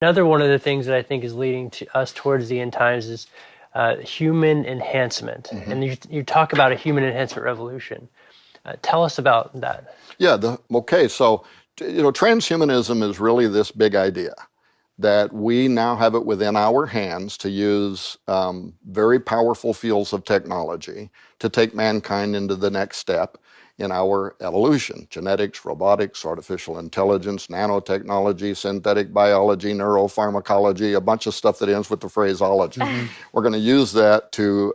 Another one of the things that I think is leading to us towards the end times is human enhancement. Mm-hmm. And you talk about a human enhancement revolution. Tell us about that. Yeah, so transhumanism is really this big idea that we now have it within our hands to use very powerful fields of technology to take mankind into the next step in our evolution: genetics, robotics, artificial intelligence, nanotechnology, synthetic biology, neuropharmacology, a bunch of stuff that ends with the phraseology. We're going to use that to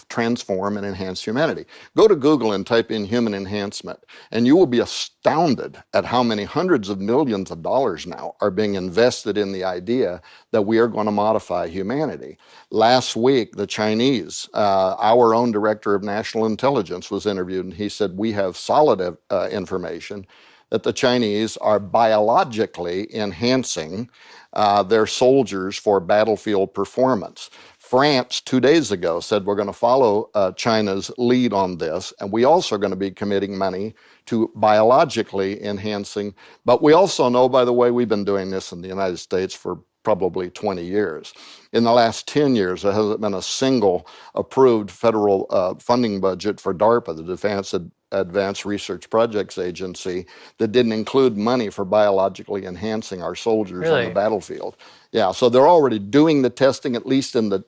transform and enhance humanity. Go to Google and type in human enhancement, and you will be astounded at how many hundreds of millions of dollars now are being invested in the idea that we are going to modify humanity. Last week, the Chinese, our own director of national intelligence was interviewed, and he said, we have solid information that the Chinese are biologically enhancing their soldiers for battlefield performance. France 2 days ago said we're going to follow China's lead on this, and we also are going to be committing money to biologically enhancing. But we also know, by the way, we've been doing this in the United States for probably 20 years. In the last 10 years, there hasn't been a single approved federal funding budget for DARPA, the Advanced Research Projects Agency, that didn't include money for biologically enhancing our soldiers on the battlefield. Yeah, so they're already doing the testing, at least in the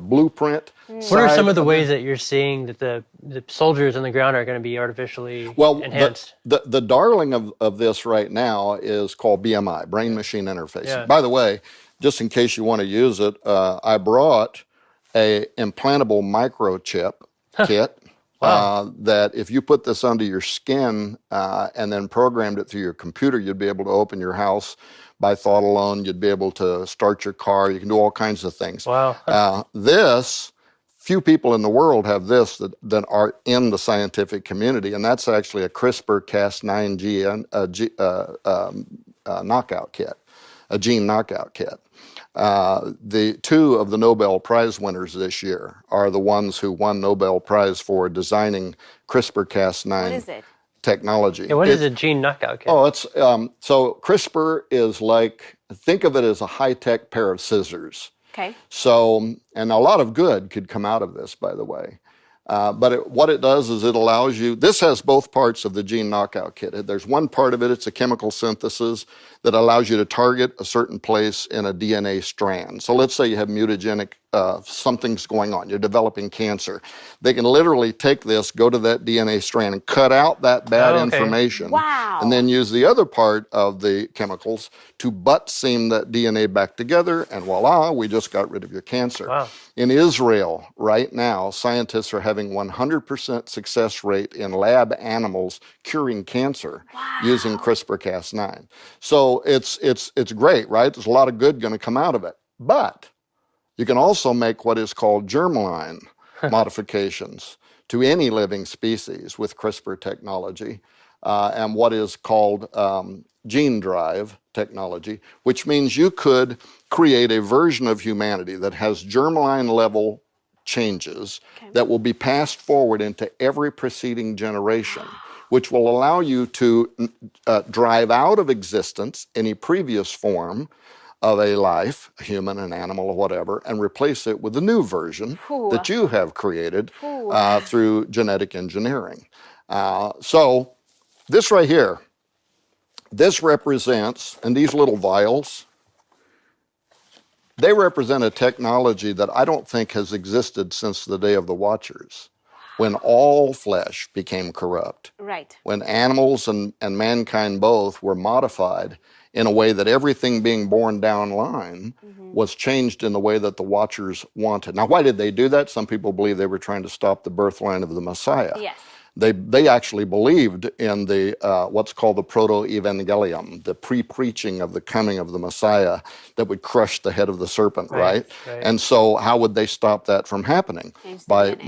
blueprint. What are some of the ways that you're seeing that the soldiers on the ground are going to be artificially enhanced? The darling of this right now is called BMI, brain machine interface. Yeah. By the way, just in case you want to use it, I brought a implantable microchip kit. Wow. That if you put this under your skin and then programmed it through your computer, you'd be able to open your house by thought alone. You'd be able to start your car. You can do all kinds of things. Wow. Few people in the world have this that are in the scientific community, and that's actually a CRISPR-Cas9 knockout kit, a gene knockout kit. The two of the Nobel Prize winners this year are the ones who won Nobel Prize for designing CRISPR-Cas9 technology. Yeah, what is a gene knockout kit? Oh, it's so CRISPR is like, think of it as a high-tech pair of scissors. Okay. So, and a lot of good could come out of this, by the way. But what it does is it allows you, this has both parts of the gene knockout kit. There's one part of it, it's a chemical synthesis that allows you to target a certain place in a DNA strand. So let's say you have mutagenic, something's going on, you're developing cancer. They can literally take this, go to that DNA strand and cut out that bad information. Wow. And then use the other part of the chemicals to butt seam that DNA back together, and voila, we just got rid of your cancer. Wow. In Israel, right now, scientists are having 100% success rate in lab animals curing cancer using CRISPR-Cas9. So it's great, right? There's a lot of good going to come out of it. But you can also make what is called germline modifications to any living species with CRISPR technology, and what is called gene drive technology, which means you could create a version of humanity that has germline level changes that will be passed forward into every preceding generation, which will allow you to drive out of existence any previous form of a life, a human, an animal, or whatever, and replace it with a new version that you have created through genetic engineering. So this right here, this represents, and these little vials, they represent a technology that I don't think has existed since the day of the Watchers, when all flesh became corrupt. Right. When animals and mankind both were modified in a way that everything being born down line was changed in the way that the Watchers wanted. Now, why did they do that? Some people believe they were trying to stop the birth line of the Messiah. Yes. They actually believed in the what's called the proto-evangelium, the pre-preaching of the coming of the Messiah that would crush the head of the serpent, right? And so how would they stop that from happening? By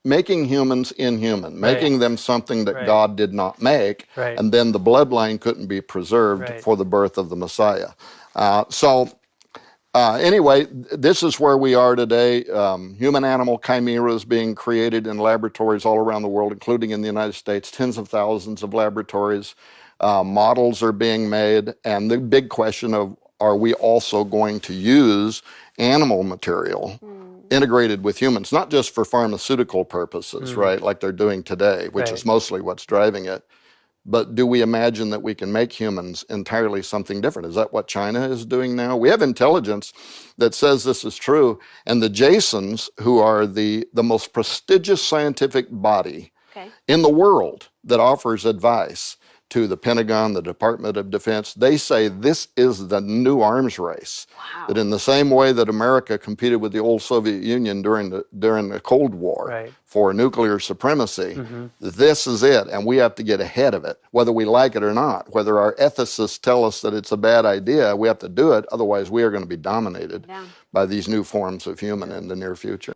making humans inhuman, making them something that God did not make, and then the bloodline couldn't be preserved for the birth of the Messiah. Anyway, this is where we are today. Human-animal chimeras being created in laboratories all around the world, including in the United States, tens of thousands of laboratories. Models are being made, and the big question of, are we also going to use animal material integrated with humans, not just for pharmaceutical purposes, right, like they're doing today, which is mostly what's driving it, but do we imagine that we can make humans entirely something different? Is that what China is doing now? We have intelligence that says this is true, and the Jasons, who are the most prestigious scientific body in the world that offers advice to the Pentagon, the Department of Defense, they say this is the new arms race. Wow. That in the same way that America competed with the old Soviet Union during the Cold War for nuclear supremacy, this is it, and we have to get ahead of it, whether we like it or not. Whether our ethicists tell us that it's a bad idea, we have to do it, otherwise we are going to be dominated by these new forms of human in the near future.